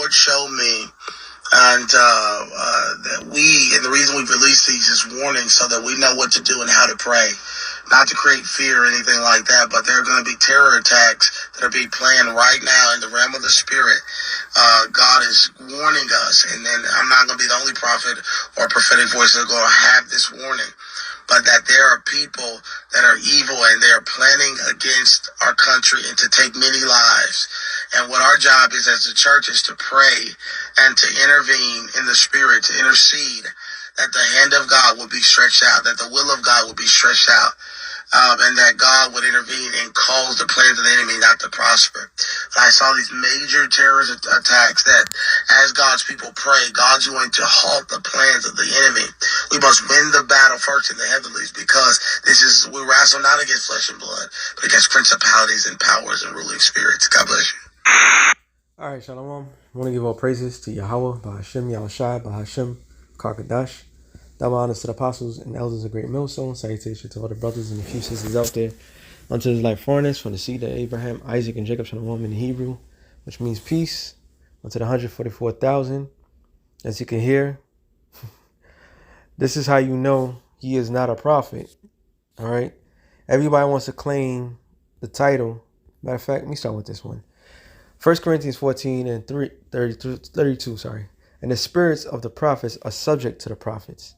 Lord showed me, and the reason we've released these is warning so that we know what to do and how to pray. Not to create fear or anything like that, but there are going to be terror attacks that are being planned right now in the realm of the spirit. God is warning us, and I'm not going to be the only prophet or prophetic voice that's going to have this warning, but that there are people that are evil and they are planning against our country and to take many lives. And what our job is as a church is to pray and to intervene in the spirit, to intercede, that the hand of God will be stretched out, that the will of God will be stretched out. And that God would intervene and cause the plans of the enemy not to prosper. I saw these major terrorist attacks that as God's people pray, God's going to halt the plans of the enemy. We must win the battle first in the heavenlies, because we wrestle not against flesh and blood, but against principalities and powers and ruling spirits. God bless you. All right, Shalom. I want to give all praises to Yahweh, Bahashem, Yahushai, Bahashem, Karkadash. Double honors to the apostles and elders of Great Millstone. Salutation to all the brothers and a few sisters out there. Unto his life foreigners from the seed of Abraham, Isaac, and Jacob, Shalom in Hebrew, which means peace. Unto the 144,000. As you can hear, this is how you know he is not a prophet. All right. Everybody wants to claim the title. Matter of fact, let me start with this one. 1 Corinthians 14 and 32. And the spirits of the prophets are subject to the prophets.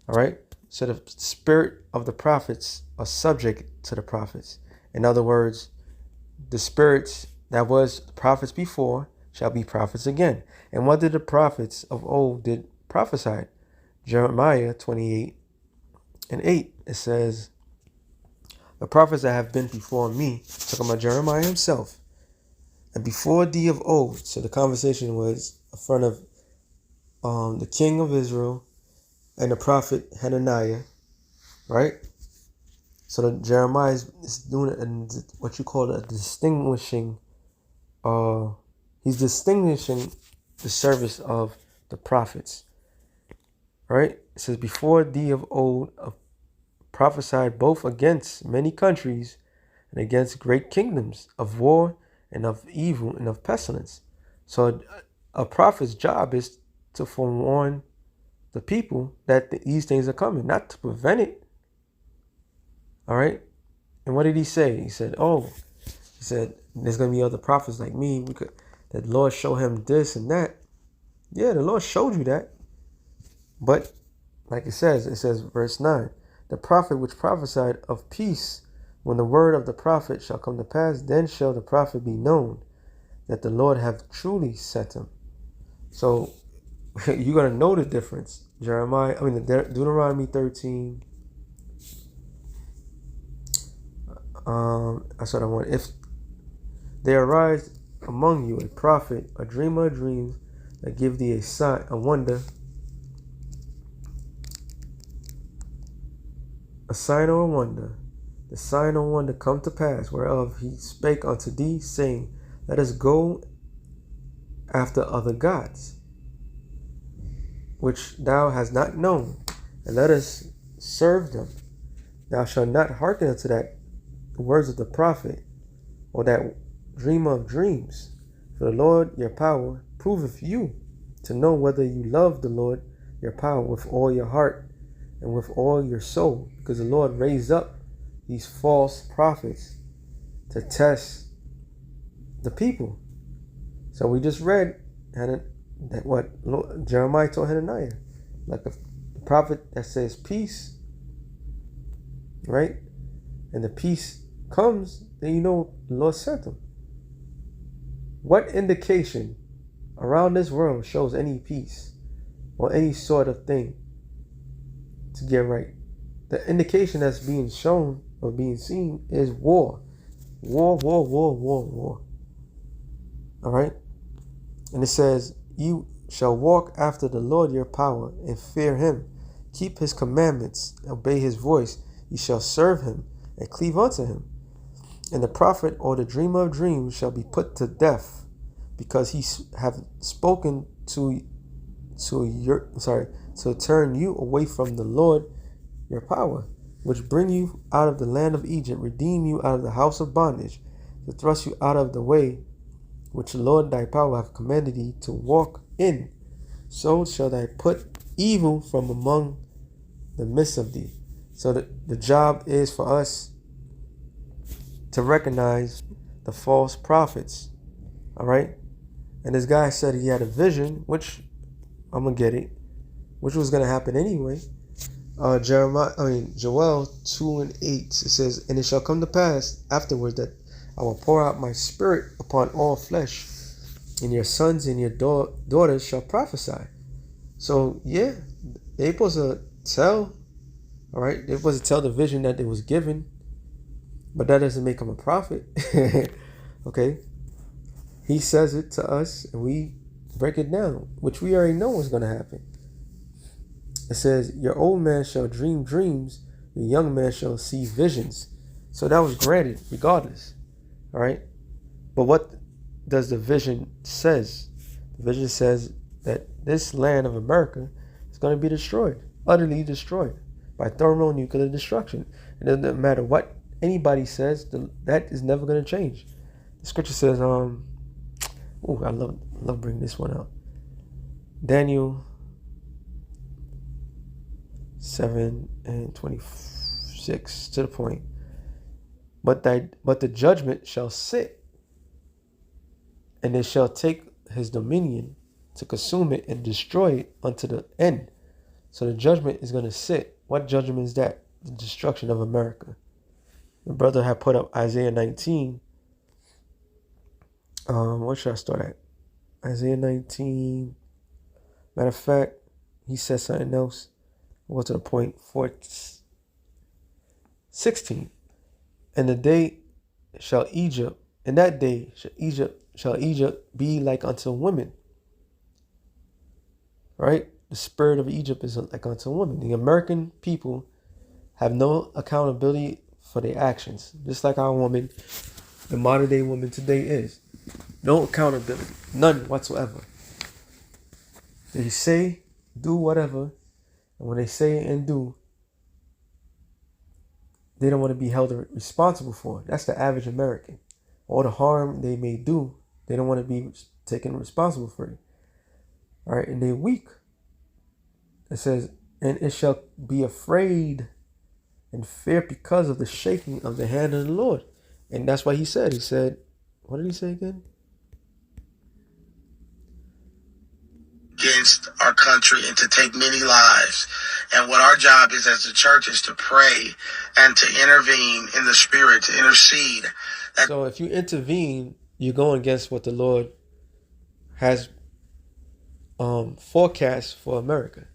All right. So the spirit of the prophets are subject to the prophets. In other words, the spirits that was prophets before shall be prophets again. And what did the prophets of old did prophesy? Jeremiah 28 and 8. It says, the prophets that have been before me, talking about Jeremiah himself, and before thee of old. So the conversation was in front of the king of Israel and the prophet Hananiah, right? So the Jeremiah is doing what you call a distinguishing. He's distinguishing the service of the prophets, right? It says, before thee of old prophesied both against many countries and against great kingdoms of war and of evil and of pestilence. So a prophet's job is to forewarn the people that these things are coming, not to prevent it. All right. And what did he say? He said, there's going to be other prophets like me. That the Lord show him this and that. Yeah, the Lord showed you that. But like it says, verse 9, the prophet which prophesied of peace, when the word of the prophet shall come to pass, then shall the prophet be known that the Lord hath truly sent him. So you're going to know the difference. Deuteronomy 13. That's what I want. If there arise among you a prophet, a dreamer of dreams, that give thee a sign, a wonder, a sign or a wonder, the sign or wonder come to pass, whereof he spake unto thee, saying, let us go after other gods, which thou hast not known, and let us serve them. Thou shalt not hearken unto the words of the prophet, or that dreamer of dreams. For the Lord your power proveth you to know whether you love the Lord your power with all your heart and with all your soul. Because the Lord raised up these false prophets to test the people. So we just read that what Jeremiah told Hananiah, like a prophet that says peace, right? And the peace comes, then you know the Lord sent him. What indication around this world shows any peace or any sort of thing to get right? The indication that's being shown or being seen is war. War. All right? And it says, you shall walk after the Lord your power and fear him. Keep his commandments, obey his voice. You shall serve him and cleave unto him. And the prophet or the dreamer of dreams shall be put to death, because he have spoken to turn you away from the Lord your power, which bring you out of the land of Egypt, redeem you out of the house of bondage, to thrust you out of the way which the Lord thy power hath commanded thee to walk in, so shall thou put evil from among the midst of thee. So the job is for us to recognize the false prophets. All right. And this guy said he had a vision, which I'm going to get it, which was going to happen anyway. Joel 2:8, it says, and it shall come to pass afterward that I will pour out my spirit upon all flesh, and your sons and your daughters shall prophesy. So yeah, they supposed to tell, all right, they supposed to tell the vision that it was given, but that doesn't make him a prophet. Okay, he says it to us, and we break it down, which we already know what's going to happen. It says, your old man shall dream dreams, your young man shall see visions. So that was granted regardless. All right. But what does the vision says? The vision says that this land of America is going to be destroyed, utterly destroyed by thermonuclear destruction. It doesn't matter what anybody says, that is never going to change. The scripture says, I love bringing this one out. Daniel 7:26 to the point. But the judgment shall sit, and it shall take his dominion to consume it and destroy it unto the end. So the judgment is going to sit. What judgment is that? The destruction of America. The brother had put up Isaiah 19. What should I start at? Isaiah 19. Matter of fact, he said something else. We'll go to the point. 16. And the day shall Egypt, in that day shall Egypt be like unto women. Right? The spirit of Egypt is like unto women. The American people have no accountability for their actions, just like our woman, the modern day woman today is. No accountability, none whatsoever. They say, do whatever, and when they say and do, they don't want to be held responsible for it. That's the average American. All the harm they may do, they don't want to be taken responsible for it. All right, and they're weak. It says, and it shall be afraid and fear because of the shaking of the hand of the Lord. And that's what he said. He said, what did he say again? Against our country and to take many lives. And what our job is as the church is to pray and to intervene in the spirit, to intercede. So if you intervene, you're going against what the Lord has forecast for America.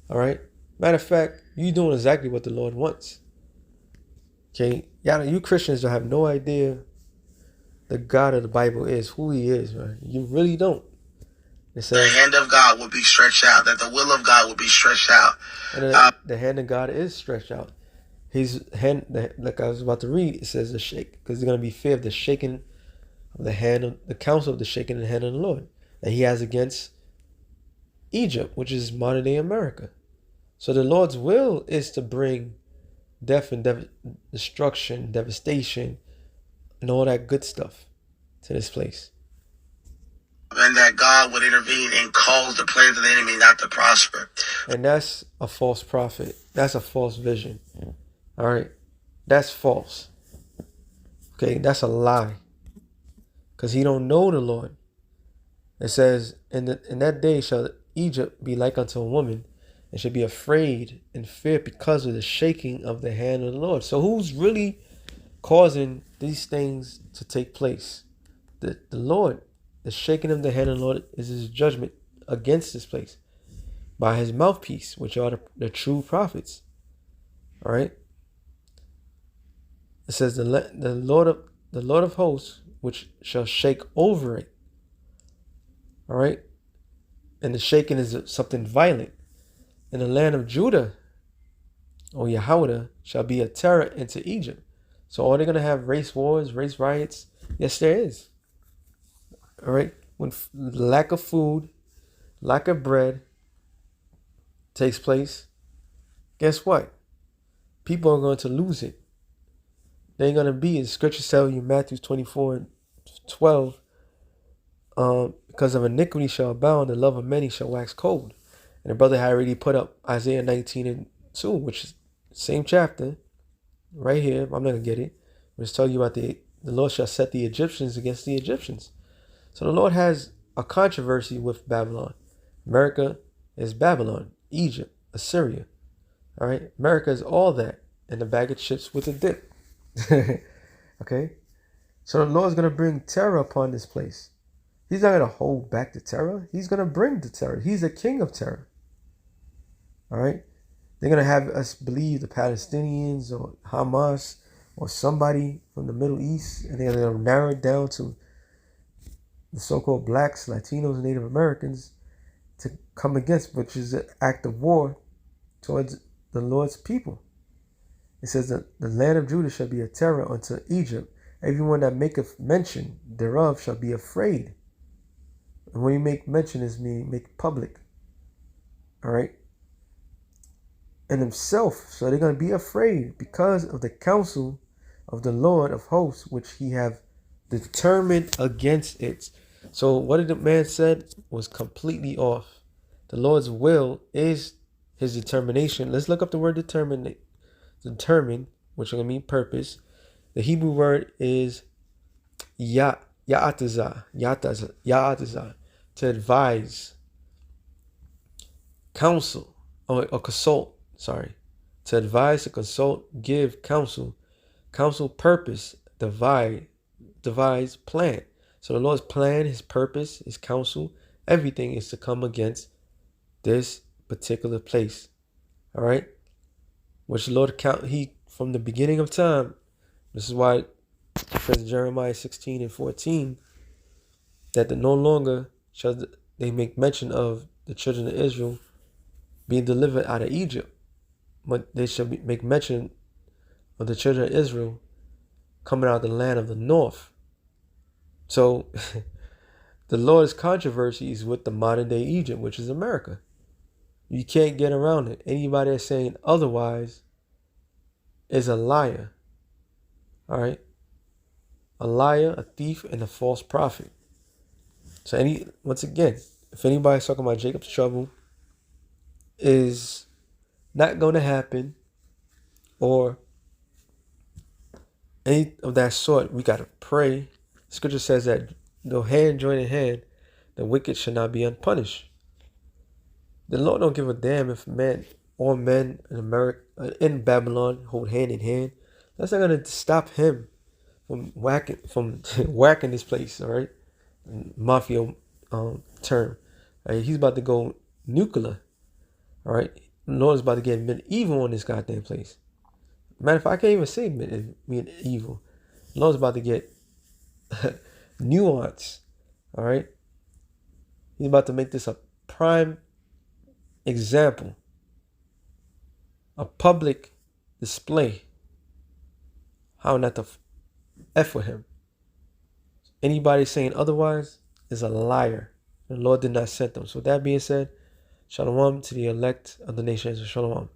All right. Matter of fact, you're doing exactly what the Lord wants. Okay. You Christians don't have no idea the God of the Bible is, who he is, right? You really don't. The hand of God will be stretched out, that the will of God will be stretched out. And the hand of God is stretched out. His hand, like I was about to read, it says the shake, because there's going to be fear of the shaking of the hand of the counsel of the shaking of the hand of the Lord that he has against Egypt, which is modern day America. So the Lord's will is to bring death and destruction, devastation, and all that good stuff to this place. And that God would intervene and cause the plans of the enemy not to prosper. And that's a false prophet. That's a false vision. All right. That's false. Okay. That's a lie. Because he don't know the Lord. It says, in that day shall Egypt be like unto a woman, and should be afraid and fear because of the shaking of the hand of the Lord. So who's really causing these things to take place? The Lord. The shaking of the hand of the Lord is his judgment against this place by his mouthpiece, which are the true prophets. All right. It says the Lord of hosts, which shall shake over it. All right. And the shaking is something violent. And the land of Judah, or Yahweh, shall be a terror into Egypt. So are they going to have race wars, race riots? Yes, there is. All right. When lack of food, lack of bread takes place, guess what? People are going to lose it. They ain't going to be, as scripture tells you, Matthew 24:12, because of iniquity shall abound, the love of many shall wax cold. And the brother had already put up Isaiah 19:2, which is the same chapter, right here. I'm not going to get it. But it's telling you about the Lord shall set the Egyptians against the Egyptians. So the Lord has a controversy with Babylon. America is Babylon, Egypt, Assyria. All right? America is all that, and the bag of chips with a dip. Okay? So the Lord's going to bring terror upon this place. He's not going to hold back the terror. He's going to bring the terror. He's the king of terror. All right? They're going to have us believe the Palestinians or Hamas or somebody from the Middle East, and they're going to narrow it down to the so-called blacks, Latinos, and Native Americans to come against, which is an act of war towards the Lord's people. It says that the land of Judah shall be a terror unto Egypt. Everyone that maketh mention thereof shall be afraid. And when you make mention, is mean make public. All right? And himself, so they're going to be afraid because of the counsel of the Lord of hosts, which he have determined against it. So what did the man said was completely off. The Lord's will is his determination. Let's look up the word determine, which is going to mean purpose. The Hebrew word is ya'atazah, to advise, counsel, or consult, to advise, to consult, give, counsel, purpose, devise, plan. So the Lord's plan, his purpose, his counsel, everything is to come against this particular place. All right? Which the Lord he from the beginning of time. This is why it says in Jeremiah 16:14 that no longer shall they make mention of the children of Israel being delivered out of Egypt, but they shall make mention of the children of Israel coming out of the land of the north. So the Lord's controversy is with the modern day Egypt, which is America. You can't get around it. Anybody that's saying otherwise is a liar. All right? A liar, a thief, and a false prophet. So once again, if anybody's talking about Jacob's trouble is not going to happen or any of that sort, we got to pray. Scripture says that no hand join in hand, the wicked shall not be unpunished. The Lord don't give a damn if all men in America, in Babylon, hold hand in hand. That's not going to stop him from whacking this place, all right? Mafia term. All right? He's about to go nuclear, all right? The Lord is about to get medieval on this goddamn place. Matter of fact, I can't even say medieval. The Lord's about to get nuance, all right? He's about to make this a prime example, a public display, how not to F with him. Anybody saying otherwise is a liar. The Lord did not send them. So with that being said, shalom to the elect of the nations. Shalom.